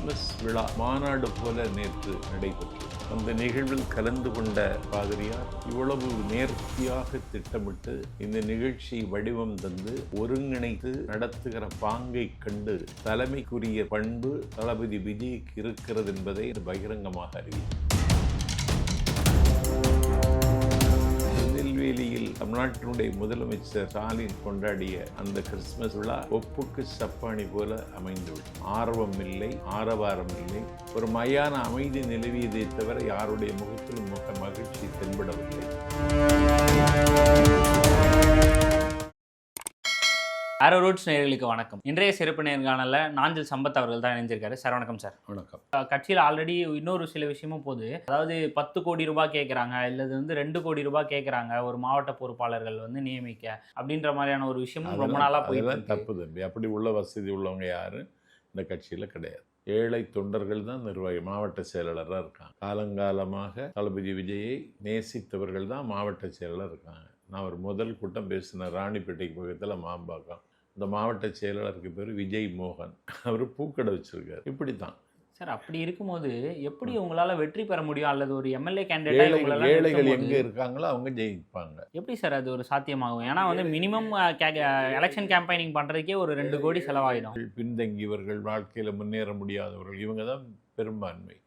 Christmas விழா மாநாடு போல நேற்று நடைபெற்றது. அந்த நிகழ்வில் கலந்து கொண்ட பாதிரியார் இவ்வளவு நேர்த்தியாக திட்டமிட்டு இந்த நிகழ்ச்சி வடிவம் தந்து ஒருங்கிணைத்து நடத்துகிற பாங்கை கண்டு தலைமைக்குரிய பண்பு தளபதி விஜய்க்கு இருக்கிறது என்பதை பகிரங்கமாக அறிவித்தார். திருநெல்வேலியில் தமிழ்நாட்டினுடைய முதலமைச்சர் ஸ்டாலின் கொண்டாடிய அந்த கிறிஸ்துமஸ் விழா ஒப்புக்கு சப்பானி போல அமைந்துவிடும். ஆர்வம் இல்லை, ஆரவாரம் இல்லை, ஒரு மயான அமைதி நிலவியதை தவிர யாருடைய முகத்திலும் மகிழ்ச்சி தென்படவில்லை. ஆரோ ரூட்ஸ் நேயர்களுக்கு வணக்கம். இன்றைய சிறப்பு நேர்காணலில் நாஞ்சில் சம்பத் அவர்கள் தான் இணைஞ்சிருக்காரு. சார் வணக்கம். சார் வணக்கம். கட்சியில் ஆல்ரெடி இன்னொரு சில விஷயமும் போது, அதாவது 10 கோடி ரூபாய் கேட்குறாங்க, இல்லது 2 கோடி ரூபாய் கேட்குறாங்க ஒரு மாவட்ட பொறுப்பாளர்கள் நியமிக்க அப்படின்ற மாதிரியான ஒரு விஷயமும் ரொம்ப நாளாக போயிட்டு தப்பு தம்பி. அப்படி உள்ள வசதி உள்ளவங்க யாரும் இந்த கட்சியில் கிடையாது. ஏழை தொண்டர்கள் தான் நிர்வாகி, மாவட்ட செயலாளராக இருக்காங்க. காலங்காலமாக தளபதி விஜயை நேசித்தவர்கள் தான் மாவட்ட செயலாளர் இருக்காங்க. நான் ஒரு முதல் கூட்டம் பேசினேன் ராணிப்பேட்டைக்கு பக்கத்தில் மாம்பாக்கம். இந்த மாவட்ட செயலாளருக்கு பேர் விஜய் மோகன். அவர் பூக்கடை வச்சிருக்காரு. இப்படி தான் சார். அப்படி இருக்கும்போது எப்படி உங்களால் வெற்றி பெற முடியும்? அல்லது ஒரு எம்எல்ஏ கேண்டிடேட் ஏழைகள் எங்கே இருக்காங்களோ அவங்க ஜெயிப்பாங்க. எப்படி சார் அது ஒரு சாத்தியமாகும்? ஏன்னா மினிமம் எலெக்ஷன் கேம்பெயினிங் பண்ணுறதுக்கே ஒரு 2 கோடி செலவாயிடும். பின்தங்கியவர்கள், வாழ்க்கையில் முன்னேற முடியாதவர்கள், இவங்க தான் பெரும்பான்மை.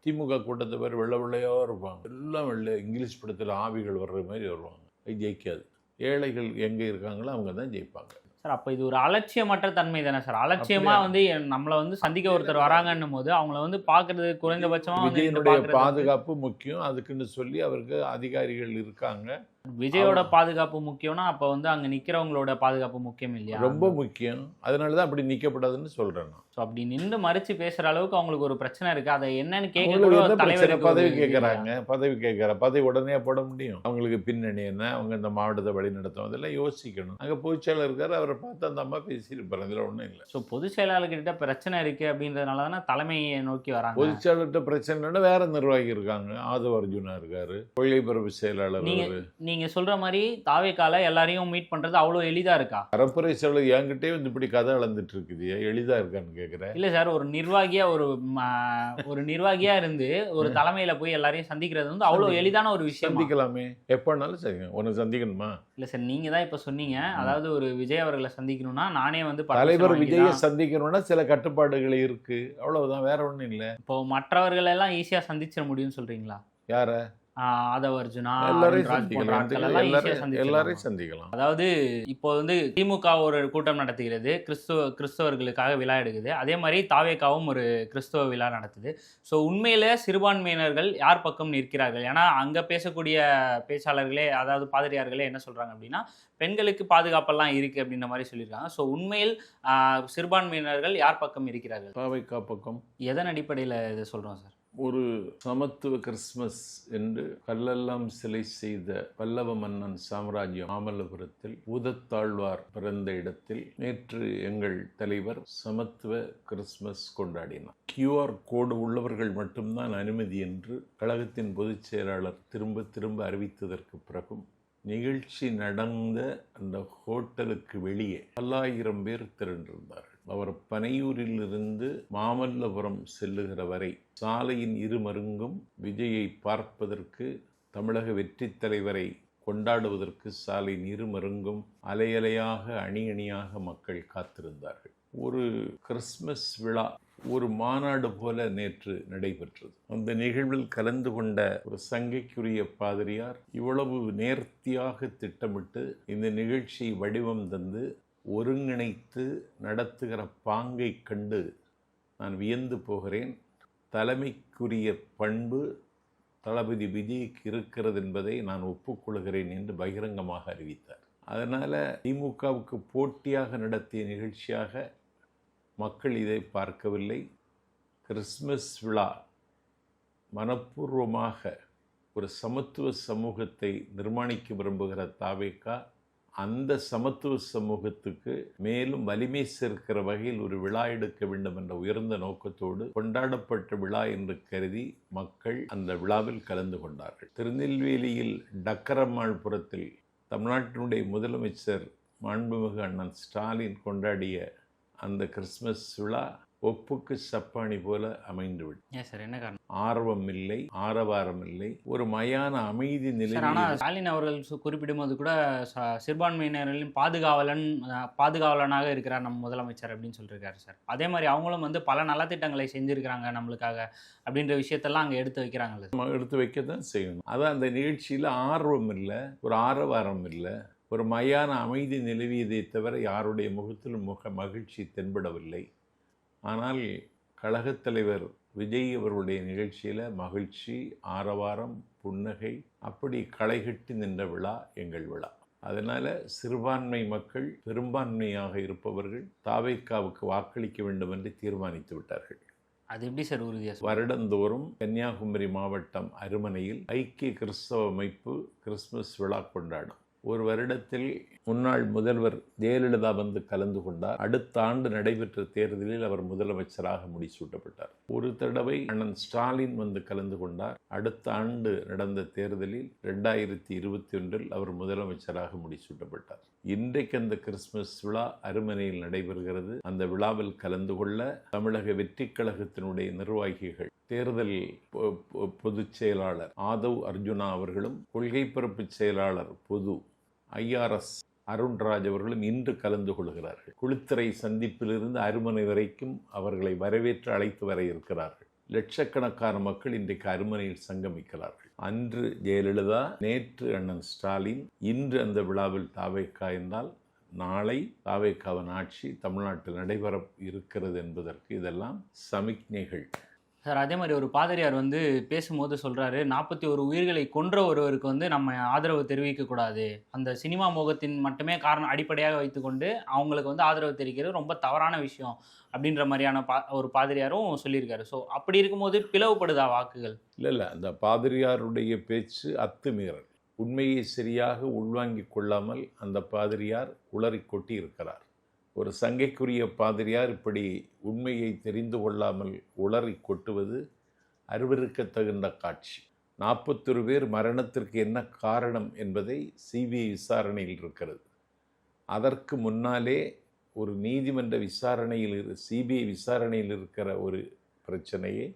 திமுக கூட்டத்தை பேர் வெள்ளை வெள்ளையாக இருப்பாங்க. எல்லாம் வெள்ளை, இங்கிலீஷ் படத்தில் ஆவிகள் வர்ற மாதிரி வருவாங்க. அது ஜெயிக்காது. ஏழைகள் எங்கே இருக்காங்களோ அவங்க தான் ஜெயிப்பாங்க. சார் அப்போ இது ஒரு அலட்சியமற்ற தன்மை தானே சார்? அலட்சியமாக நம்மளை சந்திக்க ஒருத்தர் வராங்கன்னும் போது அவங்கள பார்க்கறது குறைந்தபட்சமாக விஜயனுடைய பாதுகாப்பு முக்கியம். அதுக்குன்னு சொல்லி அவருக்கு அதிகாரிகள் இருக்காங்க. விஜயோட பாதுகாப்பு முக்கியம்னா அப்போ அங்கே நிற்கிறவங்களோட பாதுகாப்பு முக்கியம் இல்லையா? ரொம்ப முக்கியம். அதனால தான் அப்படி நிற்கப்படாதுன்னு சொல்கிறேன் நான். ஸோ அப்படி நின்று மறைச்சு பேசுகிற அளவுக்கு அவங்களுக்கு ஒரு பிரச்சனை இருக்குது. அதை என்னன்னு பதவி கேட்குறாங்க. பதவி உடனே போட முடியும்? அவங்களுக்கு பின்னணி என்ன, அவங்க இந்த மாவட்டத்தை வழி நடத்தும், அதெல்லாம் யோசிக்கணும். அங்கே பொதுச் செயலாளர் இருக்காரு, அவரை பார்த்து அந்த அம்மா பேசியிருப்பாரு. அதில் ஒன்றும் இல்லை. ஸோ பொதுச் செயலாளர்கிட்ட பிரச்சனை இருக்குது அப்படின்றதுனால தானே தலைமையை நோக்கி வராங்க. பொதுச் செயலாளர்கிட்ட பிரச்சனைன்னா வேற நிர்வாகி இருக்காங்க. ஆதவ அர்ஜுனா இருக்காரு, கொள்கை பரப்பு செயலாளர். நீங்க சொல்ற மாதிரி தாவேக்கால எல்லாரையும் மீட் பண்றது அவ்வளவு எளிதா இருக்கா? பரப்புரை செயலர் என்கிட்டே இப்படி கதை அளந்துட்டு இருக்குது, எளிதா இருக்கான்னு கேட்குறேன். இல்ல சார், ஒரு நிர்வாகியா இருந்து ஒரு தலைமையில போய் எல்லாரையும் சந்திக்கிறது அவ்வளவு எளிதான ஒரு விஷயம். சந்திக்கலாமே, எப்பனாலும் சரிங்க. ஒன்னு சந்திக்கணுமா? இல்ல சார், நீங்க தான் இப்ப சொன்னீங்க, அதாவது ஒரு விஜய் அவர்களை சந்திக்கணும்னா நானே தலைவர் விஜயை சந்திக்கணும்னா சில கட்டுப்பாடுகள் இருக்கு, அவ்வளவுதான், வேற ஒண்ணும் இல்லை. இப்போ மற்றவர்கள் எல்லாம் ஈஸியா சந்திச்சிட முடியும்னு சொல்றீங்களா? யார? ஆதவ அர்ஜுனா, எல்லாரையும் சந்திக்கலாம். அதாவது இப்போ திமுக ஒரு கூட்டம் நடத்துகிறது, கிறிஸ்தவர்களுக்காக விழா எடுக்குது. அதே மாதிரி தாவேக்காவும் ஒரு கிறிஸ்தவ விழா நடத்துது. ஸோ உண்மையில சிறுபான்மையினர்கள் யார் பக்கம் நிற்கிறார்கள்? ஏன்னா அங்கே பேசக்கூடிய பேச்சாளர்களே, அதாவது பாதிரியார்களே என்ன சொல்றாங்க அப்படின்னா, பெண்களுக்கு பாதுகாப்பெல்லாம் இருக்கு அப்படின்ற மாதிரி சொல்லியிருக்காங்க. ஸோ உண்மையில் சிறுபான்மையினர்கள் யார் பக்கம் இருக்கிறார்கள்? தாவேக்கா பக்கம். எதன் அடிப்படையில் இதை சொல்றோம் சார்? ஒரு சமத்துவ கிறிஸ்துமஸ் என்று கல்லெல்லாம் சிலை செய்த பல்லவ மன்னன் சாம்ராஜ்யம் மாமல்லபுரத்தில் பூதத்தாழ்வார் பிறந்த இடத்தில் நேற்று எங்கள் தலைவர் சமத்துவ கிறிஸ்துமஸ் கொண்டாடினார். QR கோடு உள்ளவர்கள் மட்டும்தான் அனுமதி என்று கழகத்தின் பொதுச் செயலாளர் திரும்ப திரும்ப அறிவித்ததற்கு பிறகும் நிகழ்ச்சி நடந்த அந்த ஹோட்டலுக்கு வெளியே 1000 பேர் திரண்டிருந்தார்கள். அவர் பனையூரிலிருந்து மாமல்லபுரம் செல்லுகிற வரை சாலையின் இருமருங்கும் விஜயை பார்ப்பதற்கு, தமிழக வெற்றி தலைவரை கொண்டாடுவதற்கு சாலையின் இருமருங்கும் அலையலையாக அணியணியாக மக்கள் காத்திருந்தார்கள். ஒரு கிறிஸ்துமஸ் விழா ஒரு மாநாடு போல நேற்று நடைபெற்றது. அந்த நிகழ்வில் கலந்து கொண்ட ஒரு சங்கைக்குரிய பாதிரியார் இவ்வளவு நேர்த்தியாக திட்டமிட்டு இந்த நிகழ்ச்சி வடிவம் தந்து ஒருங்கிணைத்து நடத்துகிற பாங்கை கண்டு நான் வியந்து போகிறேன். தலைமைக்குரிய பண்பு தளபதி விஜய்க்கு இருக்கிறது என்பதை நான் ஒப்புக்கொள்கிறேன் என்று பகிரங்கமாக அறிவித்தார். அதனால் திமுகவுக்கு போட்டியாக நடத்திய நிகழ்ச்சியாக மக்கள் இதை பார்க்கவில்லை. கிறிஸ்துமஸ் விழா மனப்பூர்வமாக ஒரு சமத்துவ சமூகத்தை நிர்மாணிக்க விரும்புகிற தாவேக்கா அந்த சமத்துவ சமூகத்துக்கு மேலும் வலிமை சேர்க்கிற வகையில் ஒரு விழா எடுக்க வேண்டும் என்ற உயர்ந்த நோக்கத்தோடு கொண்டாடப்பட்ட விழா என்று கருதி மக்கள் அந்த விழாவில் கலந்து கொண்டார்கள். திருநெல்வேலியில் டக்கரம்மாள்புரத்தில் தமிழ்நாட்டினுடைய முதலமைச்சர் மாண்புமிகு அண்ணன் ஸ்டாலின் கொண்டாடிய அந்த கிறிஸ்துமஸ் விழா ஒப்புக்கு சப்பாணி போல அமைந்துவிடும். ஏன் சார், என்ன காரணம்? ஆர்வம் இல்லை, ஆரவாரம் இல்லை, ஒரு மயான அமைதி நிலை. சார், ஆனால் ஸ்டாலின் அவர்கள் குறிப்பிடும்போது கூட சிறுபான்மையினர்களின் பாதுகாவலனாக இருக்கிறார் நம்ம முதலமைச்சர் அப்படின்னு சொல்லியிருக்காரு சார். அதே மாதிரி அவங்களும் வந்து பல நலத்திட்டங்களை செஞ்சுருக்கிறாங்க நம்மளுக்காக அப்படின்ற விஷயத்தெல்லாம் அங்கே எடுத்து வைக்கிறாங்கல்ல. எடுத்து வைக்க தான் செய்யணும். அதான் அந்த நிகழ்ச்சியில் ஆர்வம் இல்லை, ஒரு ஆரவாரம் இல்லை, ஒரு மயான அமைதி நிலவியதை தவிர யாருடைய முகத்திலும் மகிழ்ச்சி தென்படவில்லை. ஆனால் கழகத் தலைவர் விஜய் அவருடைய நிகழ்ச்சியில் மகிழ்ச்சி, ஆரவாரம், புன்னகை, அப்படி களைகட்டி நின்ற விழா எங்கள் விழா. அதனால் சிறுபான்மை மக்கள் பெரும்பான்மையாக இருப்பவர்கள் தாவேக்காவுக்கு வாக்களிக்க வேண்டும் என்று தீர்மானித்து விட்டார்கள். அது எப்படி சார் உறுதியா? வருடந்தோறும் கன்னியாகுமரி மாவட்டம் அருமனையில் ஐக்கிய கிறிஸ்தவ அமைப்பு கிறிஸ்துமஸ் விழா கொண்டாடும். ஒரு வருடத்தில் முன்னாள் முதல்வர் ஜெயலலிதா வந்து கலந்து கொண்டார். அடுத்த ஆண்டு நடைபெற்ற தேர்தலில் அவர் முதலமைச்சராக முடிசூட்டப்பட்டார். ஒரு தடவை அண்ணன் ஸ்டாலின் வந்து கலந்து கொண்டார். அடுத்த ஆண்டு நடந்த தேர்தலில் 2021 அவர் முதலமைச்சராக முடிசூட்டப்பட்டார். இன்றைக்கு அந்த கிறிஸ்துமஸ் விழா அருமனையில் நடைபெறுகிறது. அந்த விழாவில் கலந்து கொள்ள தமிழக வெற்றிக் கழகத்தினுடைய நிர்வாகிகள், தேர்தல் பொதுச் செயலாளர் ஆதவ் அர்ஜுனா அவர்களும், கொள்கை பரப்பு செயலாளர் பொது IRS அருண்ராஜ் அவர்களும் இன்று கலந்து கொள்கிறார்கள். குளித்துறை சந்திப்பிலிருந்து அருமனை வரைக்கும் அவர்களை வரவேற்று அழைத்து வர இருக்கிறார்கள். லட்சக்கணக்கான மக்கள் இன்றைக்கு அருமனையில் சங்கமிக்கிறார்கள். அன்று ஜெயலலிதா, நேற்று அண்ணன் ஸ்டாலின், இன்று அந்த விழாவில் தாவேக்கா என்றால் நாளை தாவேக்காவின் ஆட்சி தமிழ்நாட்டில் நடைபெற இருக்கிறது என்பதற்கு இதெல்லாம் சமிக்ஞைகள். சார், அதே மாதிரி ஒரு பாதிரியார் வந்து பேசும்போது சொல்கிறாரு, 41 உயிர்களை கொன்ற ஒருவருக்கு வந்து நம்ம ஆதரவு தெரிவிக்கக்கூடாது, அந்த சினிமா மோகத்தின் மட்டுமே அடிப்படையாக வைத்துக்கொண்டு அவங்களுக்கு வந்து ஆதரவு தெரிவிக்கிறது ரொம்ப தவறான விஷயம் அப்படின்ற மாதிரியான ஒரு பாதிரியாரும் சொல்லியிருக்காரு. ஸோ அப்படி இருக்கும்போது பிளவுபடுதா வாக்குகள்? இல்லை, அந்த பாதிரியாருடைய பேச்சு அத்துமீறல். உண்மையை சரியாக உள்வாங்கிக் கொள்ளாமல் அந்த பாதிரியார் உளறி கொட்டி இருக்கிறார். ஒரு சங்கைக்குரிய பாதிரியார் இப்படி உண்மையை தெரிந்து கொள்ளாமல் உளறி கொட்டுவது அருவருக்கத்தகுந்த காட்சி. 41 பேர் மரணத்திற்கு என்ன காரணம் என்பதை CBI விசாரணையில் இருக்கிறது. அதற்கு முன்னாலே ஒரு நீதிமன்ற விசாரணையில் CBI விசாரணையில் இருக்கிற ஒரு பிரச்சனையை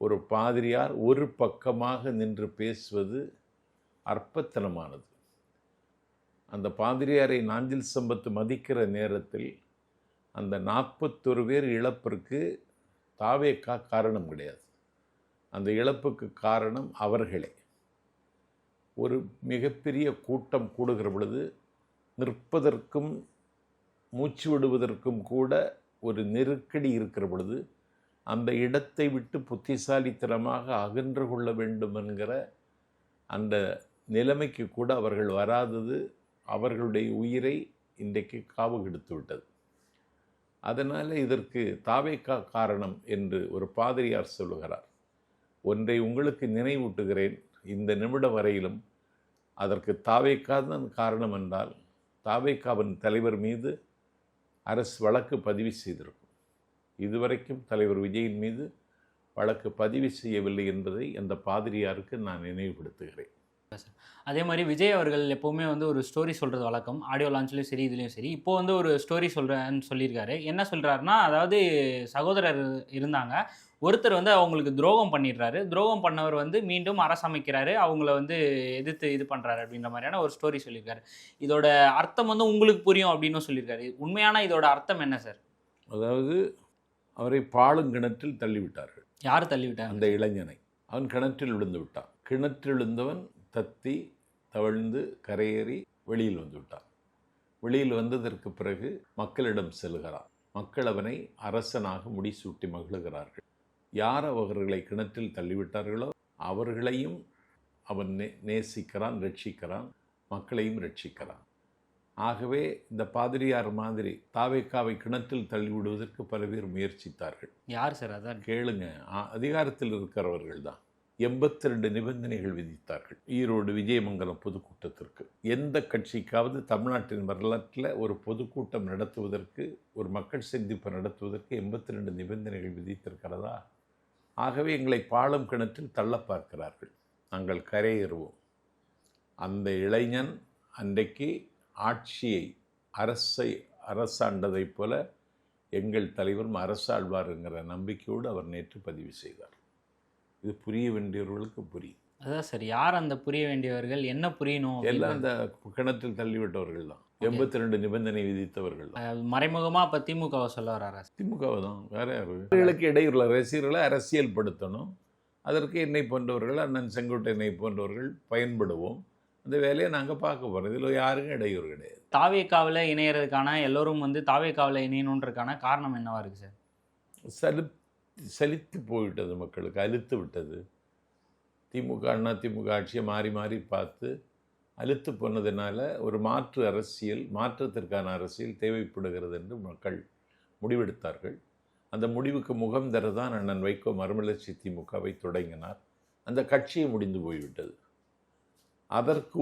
ஒரு பாதிரியார் ஒரு பக்கமாக நின்று பேசுவது அற்பத்தனமானது. அந்த பாதிரியாரை நாஞ்சில் சம்பத்து மதிக்கிற நேரத்தில் அந்த 41 பேர் இழப்பிற்கு தாவேக்கா காரணம் கிடையாது. அந்த இழப்புக்கு காரணம் அவர்களே. ஒரு மிகப்பெரிய கூட்டம் கூடுகிற பொழுது நிற்பதற்கும் மூச்சு விடுவதற்கும் கூட ஒரு நெருக்கடி இருக்கிற பொழுது அந்த இடத்தை விட்டு புத்திசாலித்தனமாக அகன்று கொள்ள வேண்டும் என்கிற அந்த நிலைமைக்கு கூட அவர்கள் வராதது அவர்களுடைய உயிரை இன்றைக்கு காவு கெடுத்து விட்டது. அதனால் இதற்கு தாவேக்கா காரணம் என்று ஒரு பாதிரியார் சொல்லுகிறார். ஒன்றை உங்களுக்கு நினைவூட்டுகிறேன், இந்த நிமிடம் வரையிலும் அதற்கு தாவேக்கா தான் காரணம் என்றால் தாவேக்காவின் தலைவர் மீது அரசு வழக்கு பதிவு செய்திருக்கும். இதுவரைக்கும் தலைவர் விஜயின் மீது வழக்கு பதிவு செய்யவில்லை என்பதை அந்த பாதிரியாருக்கு நான் நினைவுபடுத்துகிறேன். அதே மாதிரி விஜய் அவர்கள் எப்போவுமே வந்து ஒரு ஸ்டோரி சொல்கிறது வழக்கம். ஆடியோ லான்ச்லேயும் சரி, இதுலேயும் சரி. இப்போது வந்து ஒரு ஸ்டோரி சொல்கிறேன்னு சொல்லியிருக்காரு. என்ன சொல்கிறாருன்னா, அதாவது சகோதரர் இருந்தாங்க, ஒருத்தர் வந்து அவங்களுக்கு துரோகம் பண்ணிடுறாரு. துரோகம் பண்ணவர் வந்து மீண்டும் அரசமைக்கிறாரு, அவங்கள வந்து எதிர்த்து இது பண்ணுறாரு அப்படின்ற மாதிரியான ஒரு ஸ்டோரி சொல்லியிருக்காரு. இதோட அர்த்தம் வந்து உங்களுக்கு புரியும் அப்படின்னு சொல்லியிருக்காரு. உண்மையான இதோட அர்த்தம் என்ன சார்? அதாவது அவரை பாழுங்கிணற்றில் தள்ளிவிட்டார்கள். யார் தள்ளிவிட்டார்? அந்த இளைஞனை. அவன் கிணற்றில் விழுந்து விட்டான். கிணற்றில் விழுந்தவன் தத்தி தவழ்ந்து கரையேறி வெளியில் வந்து விட்டான். வெளியில் வந்ததற்கு பிறகு மக்களிடம் செல்கிறான். மக்கள் அவனை அரசனாக முடிசூட்டி மகிழுகிறார்கள். யார் அவர்களை கிணற்றில் தள்ளிவிட்டார்களோ அவர்களையும் அவன் நேசிக்கிறான், ரட்சிக்கிறான், மக்களையும் ரட்சிக்கிறான். ஆகவே இந்த பாதிரியார் மாதிரி தாவேக்காவை கிணற்றில் தள்ளிவிடுவதற்கு பல பேர் முயற்சித்தார்கள். யார் சார்? அதான் கேளுங்க, அதிகாரத்தில் இருக்கிறவர்கள் தான். 82 நிபந்தனைகள் விதித்தார்கள் ஈரோடு விஜயமங்கலம் பொதுக்கூட்டத்திற்கு. எந்த கட்சிக்காவது தமிழ்நாட்டின் வரலாற்றில் ஒரு பொதுக்கூட்டம் நடத்துவதற்கு, ஒரு மக்கள் சந்திப்பு நடத்துவதற்கு 82 நிபந்தனைகள் விதித்திருக்கிறதா? ஆகவே எங்களை பாலம் கிணற்றில் தள்ள பார்க்கிறார்கள். நாங்கள் கரையேறுவோம். அந்த இளைஞன் அன்றைக்கு ஆட்சியை அரசாண்டதைப் போல எங்கள் தலைவரும் அரசாழ்வாருங்கிற நம்பிக்கையோடு அவர் நேற்று பதிவு செய்தார். இது புரிய வேண்டியவர்களுக்கு புரியும். அதான் சார், யார் அந்த புரிய வேண்டியவர்கள், என்ன புரியணும்? எல்லாம் அந்த கிணற்றில் தள்ளிவிட்டவர்கள் தான், 82 நிபந்தனை விதித்தவர்கள் தான். மறைமுகமாக இப்போ திமுகவை சொல்ல வராரா? திமுகவை தான், வேற யாருக்கு இடையூறுல ரசிகர்களை அரசியல் படுத்தணும். அதற்கு என்னை போன்றவர்கள், அண்ணன் செங்கோட்டையனை போன்றவர்கள் பயன்படுவோம். அந்த வேலையை நாங்கள் பார்க்க போகிறோம். இதில் யாருக்கும் இடையூறு கிடையாது. தாவேக்காவில் இணையறதுக்கான எல்லோரும் தாவேக்காவில் இணையணுன்றதுக்கான காரணம் என்னவா இருக்குது சார்? சலித்து போய்விட்டது, மக்களுக்கு அலுத்து விட்டது. திமுக அண்ணா திமுக ஆட்சியை மாறி மாறி பார்த்து அலுத்து போனதுனால ஒரு மாற்றத்திற்கான அரசியல் தேவைப்படுகிறது என்று மக்கள் முடிவெடுத்தார்கள். அந்த முடிவுக்கு முகம் தரதான் அண்ணன் வைகோ மறுமலர்ச்சி திமுகவை தொடங்கினார். அந்த கட்சியை முடிந்து போய்விட்டது. அதற்கு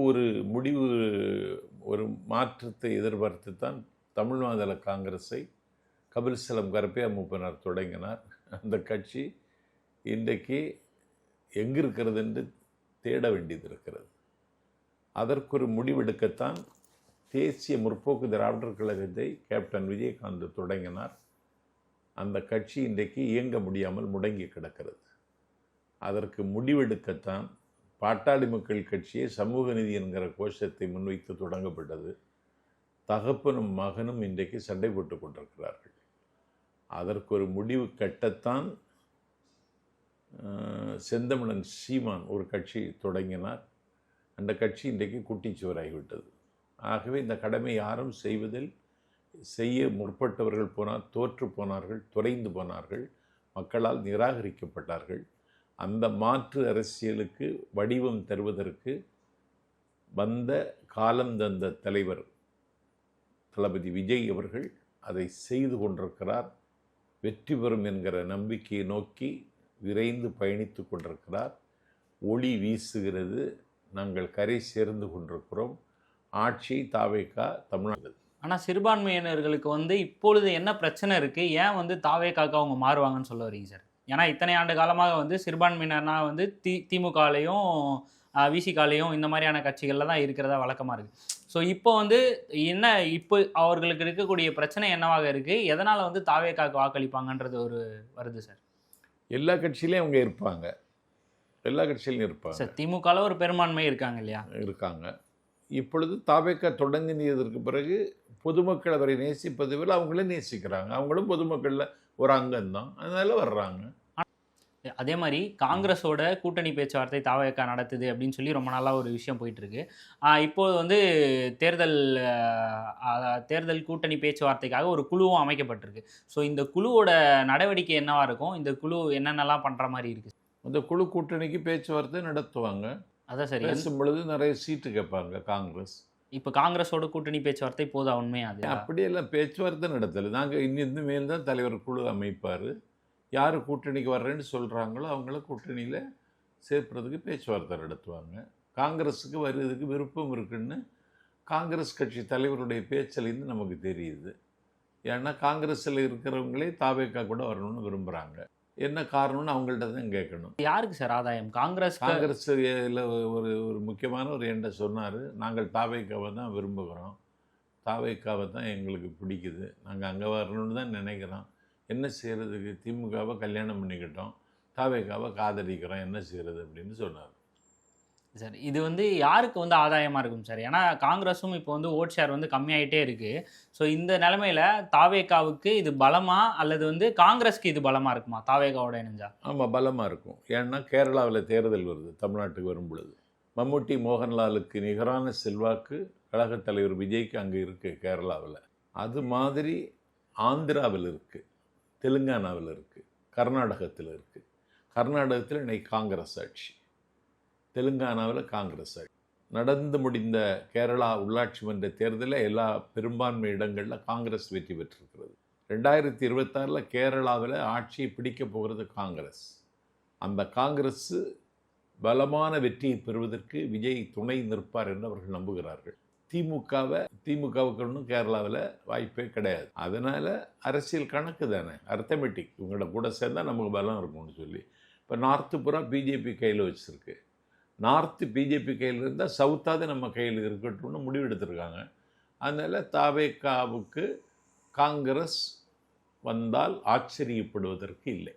ஒரு மாற்றத்தை எதிர்பார்த்து தான் தமிழ் மாநில காங்கிரஸை கபில்சலம் கருப்பையா மூப்பனார் தொடங்கினார். அந்த கட்சி இன்றைக்கு எங்கே இருக்கிறது என்று தேட வேண்டியது இருக்கிறது. அதற்கு ஒரு முடிவெடுக்கத்தான் தேசிய முற்போக்கு திராவிடர் கழகத்தை கேப்டன் விஜயகாந்த் தொடங்கினார். அந்த கட்சி இன்றைக்கு இயங்க முடியாமல் முடங்கி கிடக்கிறது. அதற்கு முடிவெடுக்கத்தான் பாட்டாளி மக்கள் கட்சியை சமூக நீதி என்கிற கோஷத்தை முன்வைத்து தொடங்கப்பட்டது. தகப்பனும் மகனும் இன்றைக்கு சண்டை போட்டு கொண்டிருக்கிறார்கள். அதற்கு ஒரு முடிவு கட்டத்தான் செந்தமிழன் சீமான் ஒரு கட்சி தொடங்கினார். அந்த கட்சி இன்றைக்கு குட்டிச்சுவராகிவிட்டது. ஆகவே இந்த கடமை யாரும் செய்ய முற்பட்டவர்கள் தோற்று போனார்கள், துறைந்து போனார்கள், மக்களால் நிராகரிக்கப்பட்டார்கள். அந்த மாற்று அரசியலுக்கு வடிவம் தருவதற்கு வந்த காலம் தந்த தலைவர் தளபதி விஜய் அவர்கள் அதை செய்து கொண்டிருக்கிறார். வெற்றி பெறும் என்கிற நம்பிக்கையை நோக்கி விரைந்து பயணித்து கொண்டிருக்கிறார். ஒளி வீசுகிறது. நாங்கள் கரை சேர்ந்து கொண்டிருக்கிறோம். ஆட்சி தாவேகா தமிழ்நாடு. ஆனால் சிறுபான்மையினர்களுக்கு இப்பொழுது என்ன பிரச்சனை இருக்குது? ஏன் தாவேகாக்கு அவங்க மாறுவாங்கன்னு சொல்ல வரீங்க சார்? ஏன்னா இத்தனை ஆண்டு காலமாக சிறுபான்மையினர்னா திமுகலையும் விசிகாலையும் இந்த மாதிரியான கட்சிகளில் தான் இருக்கிறதா வழக்கமாக இருக்குது. ஸோ இப்போ இப்போ அவர்களுக்கு இருக்கக்கூடிய பிரச்சனை என்னவாக இருக்குது? எதனால் தாவேகாக்கு வாக்களிப்பாங்கன்றது வருது சார். எல்லா கட்சியிலையும் அவங்க இருப்பாங்க. எல்லா கட்சியிலையும் இருப்பாங்க சார். திமுகவில் ஒரு பெரும்பான்மை இருக்காங்க இல்லையா? இருக்காங்க. இப்பொழுது தாவேகா தொடங்கினதற்கு பிறகு பொதுமக்கள் அவரை நேசிப்பது போல அவங்களும் நேசிக்கிறாங்க. அவங்களும் பொதுமக்களில் ஒரு அங்கம்தான், அதனால வர்றாங்க. அதே மாதிரி காங்கிரஸோட கூட்டணி பேச்சுவார்த்தை தாவேகா நடத்துது அப்படின்னு சொல்லி ரொம்ப நாளாக ஒரு விஷயம் போயிட்டுருக்கு. இப்போது தேர்தல் கூட்டணி பேச்சுவார்த்தைக்காக ஒரு குழுவும் அமைக்கப்பட்டிருக்கு. ஸோ இந்த குழுவோட நடவடிக்கை என்னவா இருக்கும்? இந்த குழு என்னென்னலாம் பண்ணுற மாதிரி இருக்குது? அந்த குழு கூட்டணிக்கு பேச்சுவார்த்தை நடத்துவாங்க. அதான் சரி. பேசும் பொழுது நிறைய சீட்டு கேட்பாங்க காங்கிரஸ். இப்போ காங்கிரஸோட கூட்டணி பேச்சுவார்த்தை போதா உண்மையாது? அப்படியெல்லாம் பேச்சுவார்த்தை நடத்தலை. நாங்கள் இன்னும் மேல் தான் தலைவர் குழு அமைப்பார். யார் கூட்டணிக்கு வர்றேன்னு சொல்கிறாங்களோ அவங்கள கூட்டணியில் சேர்ப்பதுக்கு பேச்சுவார்த்தை நடத்துவாங்க. காங்கிரஸுக்கு வருவதுக்கு விருப்பம் இருக்குன்னு காங்கிரஸ் கட்சி தலைவருடைய பேச்சிலேருந்து நமக்கு தெரியுது. ஏன்னா காங்கிரஸில் இருக்கிறவங்களே தாவேகா கூட வரணும்னு விரும்புகிறாங்க. என்ன காரணம்னு அவங்கள்ட்ட தான் கேட்கணும். யாருக்கு சார் ஆதாயம்? காங்கிரஸில் ஒரு முக்கியமான ஒரு என்கிட்ட சொன்னார், நாங்கள் தாவேகாவை தான் விரும்புகிறோம், தாவேகாவை தான் எங்களுக்கு பிடிக்குது, நாங்கள் அங்கே வரணும்னு தான் நினைக்கிறோம், என்ன செய்கிறதுக்கு, திமுகவை கல்யாணம் பண்ணிக்கிட்டோம், தாவேகாவை காதலிக்கிறோம், என்ன செய்கிறது அப்படின்னு சொன்னார் சார். இது யாருக்கு ஆதாயமாக இருக்கும் சார்? ஏன்னா காங்கிரஸும் இப்போ ஓட் ஷேர் கம்மியாயிட்டே இருக்குது. ஸோ இந்த நிலைமையில் தாவேகாவுக்கு இது பலமா அல்லது காங்கிரஸ்க்கு இது பலமாக இருக்குமா தாவேகாவோட இணைஞ்சா? ஆமாம், பலமாக இருக்கும். ஏன்னா கேரளாவில் தேர்தல் வருது. தமிழ்நாட்டுக்கு வரும் பொழுது மம்முட்டி மோகன்லாலுக்கு நிகரான செல்வாக்கு கழகத் தலைவர் விஜய்க்கு அங்கே இருக்குது கேரளாவில். அது மாதிரி ஆந்திராவில் இருக்குது, தெலுங்கானாவில் இருக்குது, கர்நாடகத்தில் இருக்குது. கர்நாடகத்தில் இன்னைக்கு காங்கிரஸ் ஆட்சி, தெலுங்கானாவில் காங்கிரஸ் ஆட்சி. நடந்து முடிந்த கேரளா உள்ளாட்சி மன்ற தேர்தலில் எல்லா பெரும்பான்மை இடங்களில் காங்கிரஸ் வெற்றி பெற்றிருக்கிறது. 2026 கேரளாவில் ஆட்சியை பிடிக்கப் போகிறது காங்கிரஸ். அந்த காங்கிரஸ் பலமான வெற்றியை பெறுவதற்கு விஜய் துணை நிற்பார் என்று அவர்கள் நம்புகிறார்கள். திமுகவுக்கு ஒன்றும் கேரளாவில் வாய்ப்பே கிடையாது. அதனால் அரசியல் கணக்கு தானே, அர்த்தமெட்டிக். இவங்களோட கூட சேர்ந்தால் நமக்கு பலம் இருக்கும்னு சொல்லி இப்போ நார்த்து பூரா பிஜேபி கையில் வச்சுருக்கு. நார்த்து பிஜேபி கையில் இருந்தால் சவுத்தாவது நம்ம கையில் இருக்கட்டும்னு முடிவு எடுத்திருக்காங்க. அதனால் தாவேகாவுக்கு காங்கிரஸ் வந்தால் ஆச்சரியப்படுவதற்கு இல்லை.